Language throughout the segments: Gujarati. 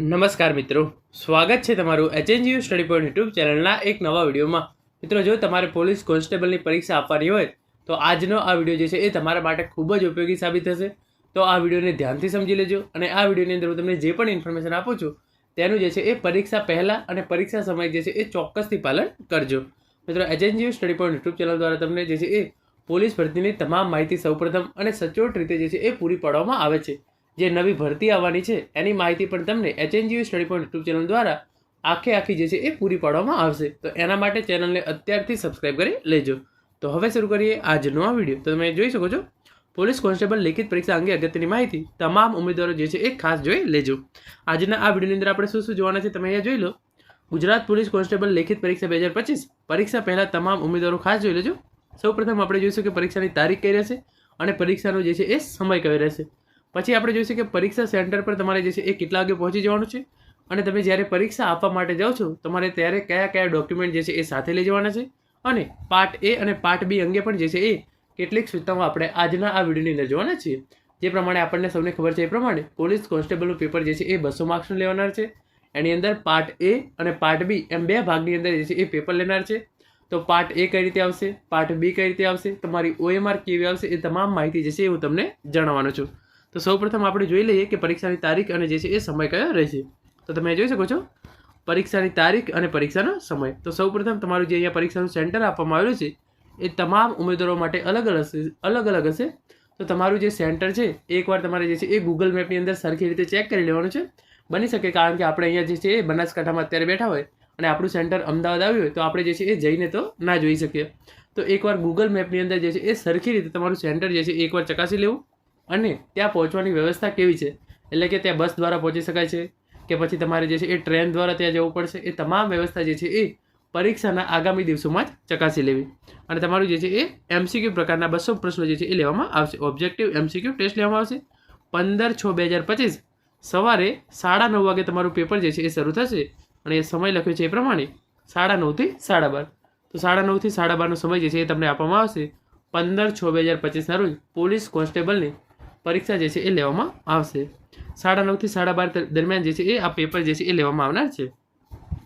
નમસ્કાર મિત્રો, સ્વાગત છે તમારું એચએનજીયુ સ્ટડી પોઈન્ટ યુટ્યુબ ચેનલના એક નવા વિડીયોમાં. મિત્રો, જો તમારે પોલીસ કોન્સ્ટેબલની પરીક્ષા આપવાની હોય તો આજનો આ વિડીયો જે છે એ તમારા માટે ખૂબ જ ઉપયોગી સાબિત થશે. તો આ વિડીયોને ધ્યાનથી સમજી લેજો અને આ વિડીયોની અંદર હું તમને જે પણ ઇન્ફોર્મેશન આપું છું તેનું જે છે એ પરીક્ષા પહેલાં અને પરીક્ષા સમયે જે છે એ ચોક્કસથી પાલન કરજો. મિત્રો, HNGU study point YouTube channel દ્વારા તમને જે છે એ પોલીસ ભરતીની તમામ માહિતી સૌપ્રથમ અને સચોટ રીતે જે છે એ પૂરી પાડવામાં આવે છે. જે નવી ભરતી આવવાની છે એની માહિતી પણ તમને HNGU study point YouTube channel દ્વારા આખી જે છે એ પૂરી પાડવામાં આવશે. તો એના માટે ચેનલને અત્યારથી સબસ્ક્રાઈબ કરી લેજો. તો હવે શરૂ કરીએ આજનો આ વિડીયો. તો તમે જોઈ શકો છો, પોલીસ કોન્સ્ટેબલ લેખિત પરીક્ષા અંગે અગત્યની માહિતી તમામ ઉમેદવારો જે છે એ ખાસ જોઈ લેજો. આજના આ વિડીયોની અંદર આપણે શું જોવાના છે તમે અહીંયા જોઈ લો. ગુજરાત પોલીસ કોન્સ્ટેબલ લેખિત પરીક્ષા 2025 પરીક્ષા પહેલાં તમામ ઉમેદવારો ખાસ જોઈ લેજો. સૌપ્રથમ આપણે જોઈશું કે પરીક્ષાની તારીખ કઈ રહેશે અને પરીક્ષાનો જે છે એ સમય કયો રહેશે. પછી આપણે જોઈશું કે પરીક્ષા સેન્ટર પર તમારે જે છે એ કેટલા વાગે પહોંચી જવાનું છે અને તમે જ્યારે પરીક્ષા આપવા માટે જાઓ છો તમારે ત્યારે કયા ડોક્યુમેન્ટ જે છે એ સાથે લઈ જવાના છે અને પાર્ટ એ અને પાર્ટ બી અંગે પણ જે છે એ કેટલીક સૂચનાઓ આપણે આજના આ વિડીયોની અંદર જોવાના છીએ. જે પ્રમાણે આપણને સૌને ખબર છે એ પ્રમાણે પોલીસ કોન્સ્ટેબલનું પેપર જે છે એ 200 માર્ક્સનું લેવાનાર છે. એની અંદર પાર્ટ એ અને પાર્ટ બી એમ બે ભાગની અંદર જે છે એ પેપર લેનાર છે. તો પાર્ટ એ કઈ રીતે આવશે, પાર્ટ બી કઈ રીતે આવશે, તમારી OMR કેવી આવશે, એ તમામ માહિતી જે છે એ હું તમને જણાવવાનો છું. તો સૌપ્રથમ આપણે જોઈ લઈએ કે પરીક્ષાની તારીખ અને જે છે એ સમય કયો રહેશે. તો તમે જોઈ શકો છો પરીક્ષાની તારીખ અને પરીક્ષાનો સમય. તો સૌપ્રથમ તમારું જે અહીંયા પરીક્ષાનું સેન્ટર આપવામાં આવેલું છે એ તમામ ઉમેદવારો માટે અલગ અલગ હશે. તો તમારું જે સેન્ટર છે એકવાર તમારે જે છે એ ગૂગલ મેપની અંદર સરખી રીતે ચેક કરી લેવાનું છે. બની શકે કારણ કે આપણે અહીંયા જે છે એ બનાસકાંઠામાં અત્યારે બેઠા હોય અને આપણું સેન્ટર અમદાવાદ આવ્યું હોય તો આપણે જે છે એ જઈને તો ના જોઈ શકીએ. તો એકવાર ગૂગલ મેપની અંદર જે છે એ સરખી રીતે તમારું સેન્ટર જે છે એ એકવાર ચકાસી લેવું અને ત્યાં પહોંચવાની વ્યવસ્થા કેવી છે, એટલે કે ત્યાં બસ દ્વારા પહોંચી શકાય છે કે પછી તમારે જે છે એ ટ્રેન દ્વારા ત્યાં જવું પડશે. એ તમામ વ્યવસ્થા જે છે એ પરીક્ષાના આગામી દિવસોમાં જ ચકાસી લેવી. અને તમારું જે છે એ MCQ પ્રકારના 200 પ્રશ્નો જે છે એ લેવામાં આવશે. ઓબ્જેક્ટિવ MCQ ટેસ્ટ લેવામાં આવશે. 15/6/2025 સવારે 9:30 વાગે તમારું પેપર જે છે એ શરૂ થશે અને એ સમય લખ્યો છે એ પ્રમાણે 9:30 થી 12:30. તો 9:30 થી 12:30નો સમય જે છે એ તમને આપવામાં આવશે. 15/6/2025 ના રોજ પોલીસ કોન્સ્ટેબલની પરીક્ષા જે છે એ લેવામાં આવશે. 9:30 થી 12:30 દરમિયાન જે છે એ આ પેપર જે છે એ લેવામાં આવનાર છે.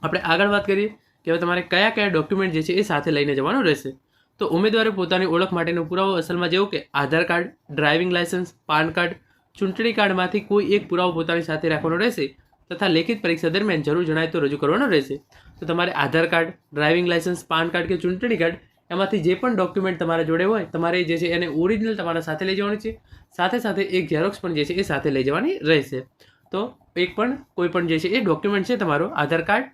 આપણે આગળ વાત કરીએ કે હવે તમારે કયા ડોક્યુમેન્ટ જે છે એ સાથે લઈને જવાનું રહેશે. તો ઉમેદવારે પોતાની ઓળખ માટેનો પુરાવો અસલમાં જેવું કે Aadhaar card, driving licence, PAN card, ચૂંટણી કાર્ડમાંથી કોઈ એક પુરાવો પોતાની સાથે રાખવાનો રહેશે તથા લેખિત પરીક્ષા દરમિયાન જરૂર જણાય તો રજૂ કરવાનો રહેશે. તો તમારે Aadhaar card, driving licence, PAN card કે ચૂંટણી કાર્ડ એમાંથી જે પણ ડોક્યુમેન્ટ તમારા જોડે હોય તમારે જે છે એને ઓરિજિનલ તમારા સાથે લઈ જવાનું છે. સાથે એક ઝેરોક્સ પણ જે છે એ સાથે લઈ જવાની રહેશે. તો કોઈ પણ જે છે એ ડોક્યુમેન્ટ છે તમારો Aadhaar card,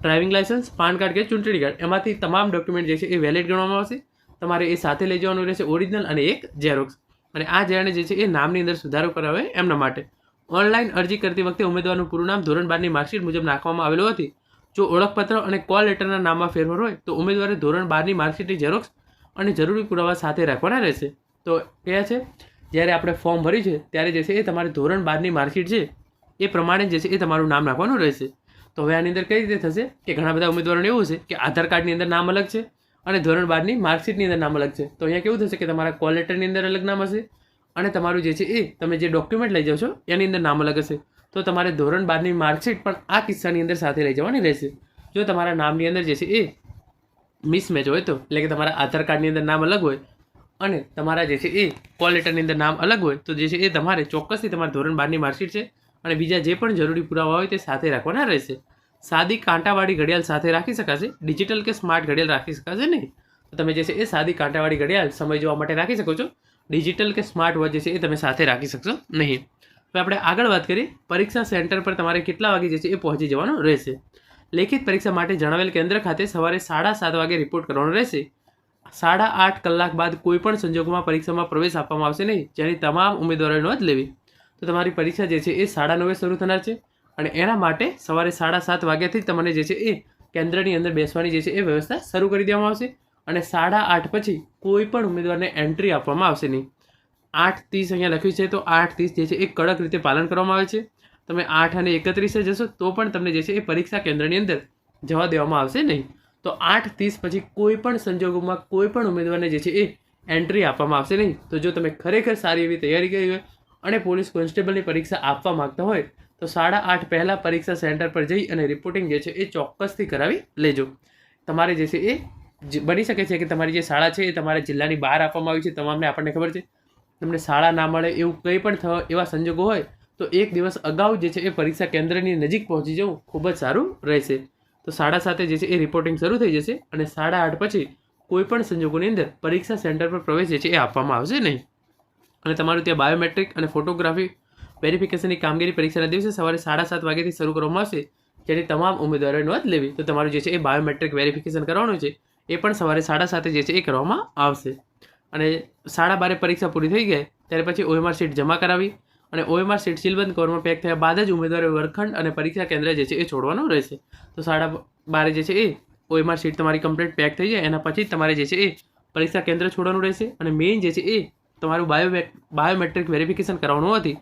driving licence, PAN card કે ચૂંટણી કાર્ડ એમાંથી તમામ ડોક્યુમેન્ટ જે છે એ વેલિડ ગણવામાં આવશે. તમારે એ સાથે લઈ જવાનું રહેશે, ઓરિજિનલ અને એક ઝેરોક્સ. અને આ જેણે જે છે એ નામની અંદર સુધારો કરાવે એમના માટે ઓનલાઈન અરજી કરતી વખતે ઉમેદવારનું પૂરું નામ ધોરણ 12ની માર્કશીટ મુજબ નાખવામાં આવેલું હતી. જો ઓળખપત્ર અને કોલ લેટરના નામમાં ફેરફાર હોય તો ઉમેદવારે ધોરણ 12ની માર્કશીટની ઝેરોક્સ અને જરૂરી પુરાવા સાથે રાખવાના રહેશે. તો કયા છે, જ્યારે આપણે ફોર્મ ભર્યું છે ત્યારે જે છે એ તમારે ધોરણ 12ની માર્કશીટ છે એ પ્રમાણે જે છે એ તમારું નામ નાખવાનું રહેશે. તો હવે આની અંદર કઈ રીતે થશે કે ઘણા બધા ઉમેદવારોને એવું છે કે આધાર કાર્ડની અંદર નામ અલગ છે અને ધોરણ 12ની માર્કશીટની અંદર નામ અલગ છે. તો અહીંયા કેવું થશે કે તમારા કોલ લેટરની અંદર અલગ નામ હશે અને તમારું જે છે એ તમે જે ડોક્યુમેન્ટ લઈ જાઓ છો એની અંદર નામ અલગ હશે. તો તમારે ધોરણ 12ની માર્કશીટ પણ આ કિસ્સાની અંદર સાથે લઈ જવાની રહેશે. જો તમારા નામની અંદર જે છે એ મિસમેચ હોય તો, એટલે કે તમારા આધાર કાર્ડની અંદર નામ અલગ હોય અને તમારા જે છે એ કોલ લેટરની અંદર નામ અલગ હોય તો જે છે એ તમારે ચોક્કસથી તમારા ધોરણ 12ની માર્કશીટ છે અને બીજા જે પણ જરૂરી પુરાવા હોય તે સાથે રાખવાના રહેશે. સાદી કાંટાવાળી ઘડિયાળ સાથે રાખી શકાશે, ડિજિટલ કે સ્માર્ટ ઘડિયાળ રાખી શકાશે નહીં. તો તમે જે છે એ સાદી કાંટાવાળી ઘડિયાળ સમય જોવા માટે રાખી શકો છો. ડિજિટલ કે સ્માર્ટ વોચ જે છે એ તમે સાથે રાખી શકશો નહીં. હવે આપણે આગળ વાત કરીએ પરીક્ષા સેન્ટર પર તમારે કેટલા વાગે જે છે એ પહોંચી જવાનું રહેશે. લેખિત પરીક્ષા માટે જણાવેલ કેન્દ્ર ખાતે સવારે 7:30 વાગે રિપોર્ટ કરવાનો રહેશે. 8.5 કલાક બાદ કોઈ પણ સંજોગોમાં પરીક્ષામાં પ્રવેશ આપવામાં આવશે નહીં, જેની તમામ ઉમેદવારોએ નોંધ લેવી. તો તમારી પરીક્ષા જે છે એ 9:30 શરૂ થનાર છે અને એના માટે સવારે 7:30 વાગ્યાથી તમને જે છે એ કેન્દ્રની અંદર બેસવાની જે છે એ વ્યવસ્થા શરૂ કરી દેવામાં આવશે અને 8:30 પછી કોઈ પણ ઉમેદવારને એન્ટ્રી આપવામાં આવશે નહીં. 8:30 અહીંયા લખ્યું છે તો 8:30 જે છે એ કડક રીતે પાલન કરવામાં આવે છે. તમે 8:31 જશો તો પણ તમને જે છે એ પરીક્ષા કેન્દ્રની અંદર જવા દેવામાં આવશે નહીં. તો 8:30 પછી કોઈ પણ સંજોગોમાં કોઈ પણ ઉમેદવારને જે છે એ એન્ટ્રી આપવામાં આવશે નહીં. તો જો તમે ખરેખર સારી એવી તૈયારી કરી હોય અને પોલીસ કોન્સ્ટેબલની પરીક્ષા આપવા માંગતા હોય તો 8:30 પહેલાં પરીક્ષા સેન્ટર પર જઈ અને રિપોર્ટિંગ જે છે એ ચોક્કસથી કરાવી લેજો. તમારે જે છે એ બની શકે છે કે તમારી જે શાળા છે એ તમારા જિલ્લાની બહાર આપવામાં આવી છે, તમામને આપણને ખબર છે. તમને શાળા ના મળે એવું કંઈ પણ એવા સંજોગો હોય તો એક દિવસ અગાઉ જે છે એ પરીક્ષા કેન્દ્રની નજીક પહોંચી જવું ખૂબ જ સારું રહેશે. તો 7:30 જે છે એ રિપોર્ટિંગ શરૂ થઈ જશે અને 8:30 પછી કોઈ પણ સંજોગોની અંદર પરીક્ષા સેન્ટર પર પ્રવેશ જે છે એ આપવામાં આવશે નહીં. અને તમારું ત્યાં બાયોમેટ્રિક અને ફોટોગ્રાફી વેરિફિકેશનની કામગીરી પરીક્ષાના દિવસે સવારે 7:30 વાગ્યાથી શરૂ કરવામાં આવશે, જેની તમામ ઉમેદવારોએ નોંધ લેવી. તો તમારું જે છે એ બાયોમેટ્રિક વેરિફિકેશન કરવાનું છે એ પણ સવારે 7:30 જે છે એ કરવામાં આવશે. અને 12:30 પરીક્ષા પૂરી થઈ ગઈ ત્યારે પછી OMR શીટ જમા કરાવી અને OMR શીટ સીલબંધ કવરમાં પેક થયા બાદ જ ઉમેદવારોએ વર્ગખંડ અને પરીક્ષા કેન્દ્ર જે છે એ છોડવાનું રહેશે. તો 12:30 જે છે એ OMR શીટ તમારી કમ્પ્લીટ પેક થઈ જાય એના પછી તમારે જે છે એ પરીક્ષા કેન્દ્ર છોડવાનું રહેશે. અને મેઇન જે છે એ તમારું બાયોમેટ્રિક વેરિફિકેશન કરવાનું હોવાથી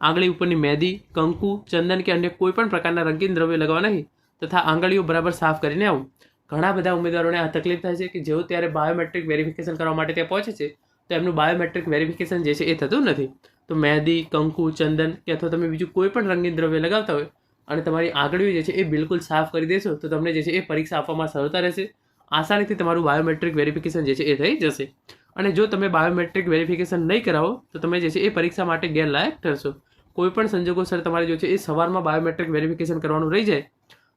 આંગળી ઉપરની મહેંદી, કંકુ, ચંદન કે અન્ય કોઈ પણ પ્રકારના રંગીન દ્રવ્ય લગાવવા નહીં તથા આંગળીઓ બરાબર સાફ કરીને આવું. ઘણા બધા ઉમેદવારોને આ તકલીફ થાય છે કે જેઓ ત્યારે બાયોમેટ્રિક વેરિફિકેશન કરવા માટે ત્યાં પહોંચે છે તો એમનું બાયોમેટ્રિક વેરિફિકેશન જે છે એ થતું નથી. તો મહેંદી, કંકુ, ચંદન કે અથવા તમે બીજું કોઈ પણ રંગીન દ્રવ્ય લગાવતા હોય અને તમારી આંગળીઓ જે છે એ બિલકુલ સાફ કરી દેશો તો તમને જે છે એ પરીક્ષા આપવામાં સરળતા રહેશે. આસાનીથી તમારું બાયોમેટ્રિક વેરિફિકેશન જે છે એ થઈ જશે. અને જો તમે બાયોમેટ્રિક વેરિફિકેશન નહીં કરાવો તો તમે જે છે એ પરીક્ષા માટે ગેરલાયક ઠરશો. કોઈ પણ સંજોગોસર તમારે જો છે એ સવારમાં બાયોમેટ્રિક વેરિફિકેશન કરવાનું રહી જાય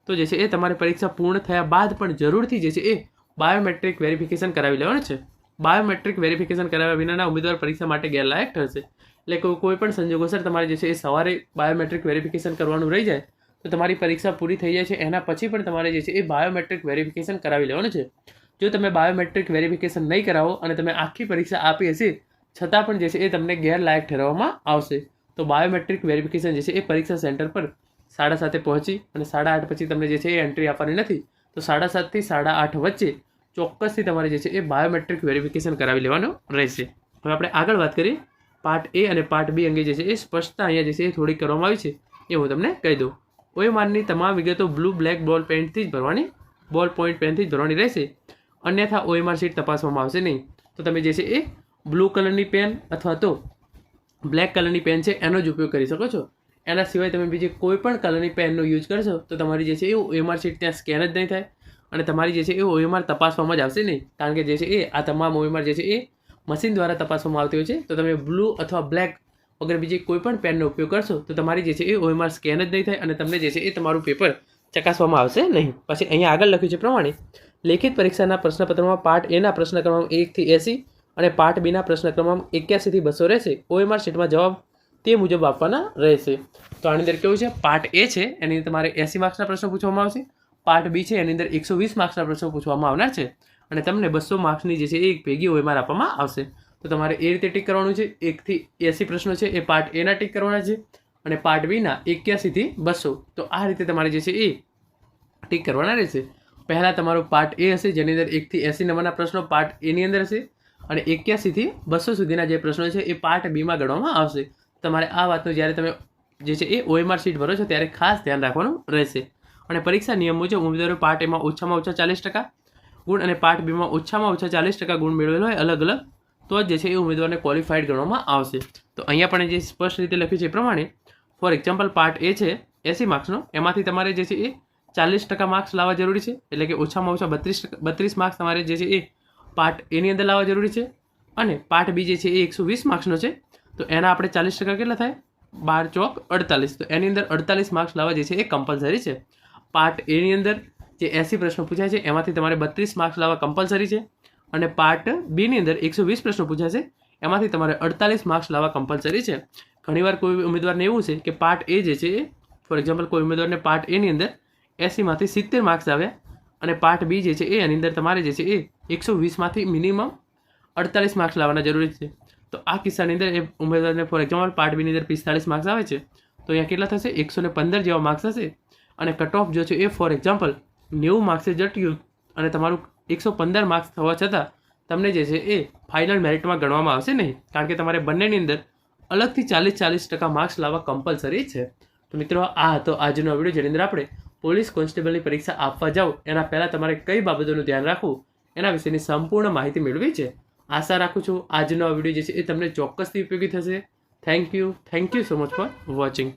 તો જે છે એ તમારે પરીક્ષા પૂર્ણ થયા બાદ પણ જરૂરથી જે છે એ બાયોમેટ્રિક વેરિફિકેશન કરાવી લેવાનું છે. બાયોમેટ્રિક વેરિફિકેશન કરાવ્યા વિનાના ઉમેદવાર પરીક્ષા માટે ગેરલાયક ઠરશે. એટલે કોઈ પણ સંજોગોસર તમારે જે છે એ સવારે બાયોમેટ્રિક વેરિફિકેશન કરવાનું રહી જાય તો તમારી પરીક્ષા પૂરી થઈ જાય છે એના પછી પણ તમારે જે છે એ બાયોમેટ્રિક વેરિફિકેશન કરાવી લેવાનું છે. જો તમે બાયોમેટ્રિક વેરિફિકેશન નહીં કરાવો અને તમે આખી પરીક્ષા આપી હશે છતાં પણ જે છે એ તમને ગેરલાયક ઠેરવવામાં આવશે. તો બાયોમેટ્રિક વેરિફિકેશન જે છે એ પરીક્ષા સેન્ટર પર 7:30 પહોંચી અને 8:30 પછી તમને જે છે એ એન્ટ્રી આપવાની નથી. તો 7:30 થી 8:30 વચ્ચે ચોક્કસથી તમારે જે છે એ બાયોમેટ્રિક વેરિફિકેશન કરાવી લેવાનું રહેશે. હવે આપણે આગળ વાત કરીએ પાર્ટ A અને પાર્ટ B અંગે જે છે એ સ્પષ્ટતા અહીંયા જે છે એ થોડી કરવામાં આવી છે એ હું તમને કહી દઉં. OMRની તમામ વિગતો બ્લુ બ્લેક બોલ પેનથી જ ભરવાની, બોલ પોઈન્ટ પેનથી જ ભરવાની રહેશે. અન્યથા OMR શીટ તપાસવામાં આવશે નહીં. તો તમે જે છે એ બ્લુ કલરની પેન અથવા તો બ્લેક કલરની પેન છે એનો જ ઉપયોગ કરી શકો છો. એના સિવાય તમે બીજી કોઈ પણ કલરની પેનનો યુઝ કરશો તો તમારી જે છે એ OMR શીટ ત્યાં સ્કેન જ નહીં થાય અને તમારી જે છે એ OMR તપાસવામાં જ આવશે નહીં. કારણ કે જે છે એ આ તમામ OMR જે છે એ મશીન દ્વારા તપાસવામાં આવતી હોય છે. તો તમે બ્લુ અથવા બ્લેક વગર બીજી કોઈ પણ પેનનો ઉપયોગ કરશો તો તમારી જે છે એ OMR સ્કેન જ નહીં થાય અને તમને જે છે એ તમારું પેપર ચકાસવામાં આવશે નહીં. પછી અહીંયા આગળ લખ્યું છે પ્રમાણે લેખિત પરીક્ષાના પ્રશ્નપત્રમાં પાર્ટ A ના પ્રશ્ન ક્રમાંક 1 થી 80 અને પાર્ટ B ના પ્રશ્ન ક્રમાંક 81 થી 200 રહેશે. OMR શીટમાં જવાબ તે મુજબ આપવાના રહેશે. તો આની અંદર કેવું છે, પાર્ટ A છે એની અંદર તમારે 80 માર્ક્સના પ્રશ્નો પૂછવામાં આવશે. પાર્ટ B છે એની અંદર 120 માર્ક્સના પ્રશ્નો પૂછવામાં આવનાર છે અને તમને 200 માર્ક્સની જે છે એક ભેગી OMR આપવામાં આવશે. તો તમારે એ રીતે ટીક કરવાનું છે. 1 થી 80 પ્રશ્નો છે એ પાર્ટ A ના ટીક કરવાના છે અને પાર્ટ B ના 81 થી 200. તો આ રીતે તમારે જે છે એ ટીક કરવાના રહેશે. પહેલાં તમારો પાર્ટ A હશે જેની અંદર 1 થી 80 નંબરના પ્રશ્નો પાર્ટ A ની અંદર હશે અને 81 થી 200 સુધીના જે પ્રશ્નો છે એ પાર્ટ B માં ગણવામાં આવશે. તમારે આ વાતનું જ્યારે તમે જે છે એ OMR શીટ ભરો છો ત્યારે ખાસ ધ્યાન રાખવાનું રહેશે. અને પરીક્ષા નિયમ મુજબ ઉમેદવારો પાર્ટ A માં ઓછામાં ઓછા 40% ગુણ અને પાર્ટ B માં ઓછામાં ઓછા 40% ગુણ મેળવેલો હોય અલગ અલગ તો જ જે છે એ ઉમેદવારને ક્વોલિફાઈડ ગણવામાં આવશે. તો અહીંયા પણ જે સ્પષ્ટ રીતે લખ્યું છે એ પ્રમાણે ફોર એક્ઝામ્પલ પાર્ટ A છે 80 માર્ક્સનો, એમાંથી તમારે જે છે એ 40% માર્ક્સ લાવવા જરૂરી છે. એટલે કે ઓછામાં ઓછા 32 માર્ક્સ તમારે જે છે એ પાર્ટ A ની અંદર લાવવા જરૂરી છે. અને પાર્ટ B જે છે એ 120 માર્ક્સનો છે તો એના આપણે 40% કેટલા થાય, 12 ચોક 48. તો એની અંદર 48 માર્ક્સ લાવવા જે છે એ કમ્પલસરી છે. પાર્ટ A ની અંદર જે 80 પ્રશ્નો પૂછાય છે એમાંથી તમારે 32 માર્ક્સ લાવવા કમ્પલસરી છે અને પાર્ટ B ની અંદર 120 પ્રશ્નો પૂછાશે એમાંથી તમારે 48 માર્ક્સ લાવવા કમ્પલસરી છે. ઘણીવાર કોઈ ઉમેદવારને એવું છે કે પાર્ટ A જે છે એ ફોર એક્ઝામ્પલ કોઈ ઉમેદવારને પાર્ટ A ની અંદર 80માંથી 70 માર્ક્સ આવ્યા અને પાર્ટ B જે છે એ એની અંદર તમારે જે છે એ 120માંથી મિનિમમ 48 માર્ક્સ લાવવાના જરૂરી છે. તો આ કિસ્સાની અંદર એ ઉમેદવારને ફોર એક્ઝામ્પલ પાર્ટ B ની અંદર 45 માર્ક્સ આવે છે તો અહીંયા કેટલા થશે, 115 જેવા માર્ક્સ હશે અને કટ ઓફ જો છે એ ફોર એક્ઝામ્પલ 90 માર્ક્સે જટ્યું અને તમારું 115 માર્ક્સ થવા છતાં તમને જે છે એ ફાઇનલ મેરિટમાં ગણવામાં આવશે નહીં. કારણ કે તમારે બંનેની અંદર અલગથી 40% માર્ક્સ લાવવા કમ્પલસરી છે. તો મિત્રો આ હતો આજનો વિડીયો જેની અંદર આપણે પોલીસ કોન્સ્ટેબલની પરીક્ષા આપવા જાઓ એના પહેલાં તમારે કઈ બાબતોનું ધ્યાન રાખવું એના વિશેની સંપૂર્ણ માહિતી મેળવી છે. આશા રાખું છું આજનો આ વિડીયો જે છે એ તમને ચોક્કસથી ઉપયોગી થશે. Thank you so much for watching.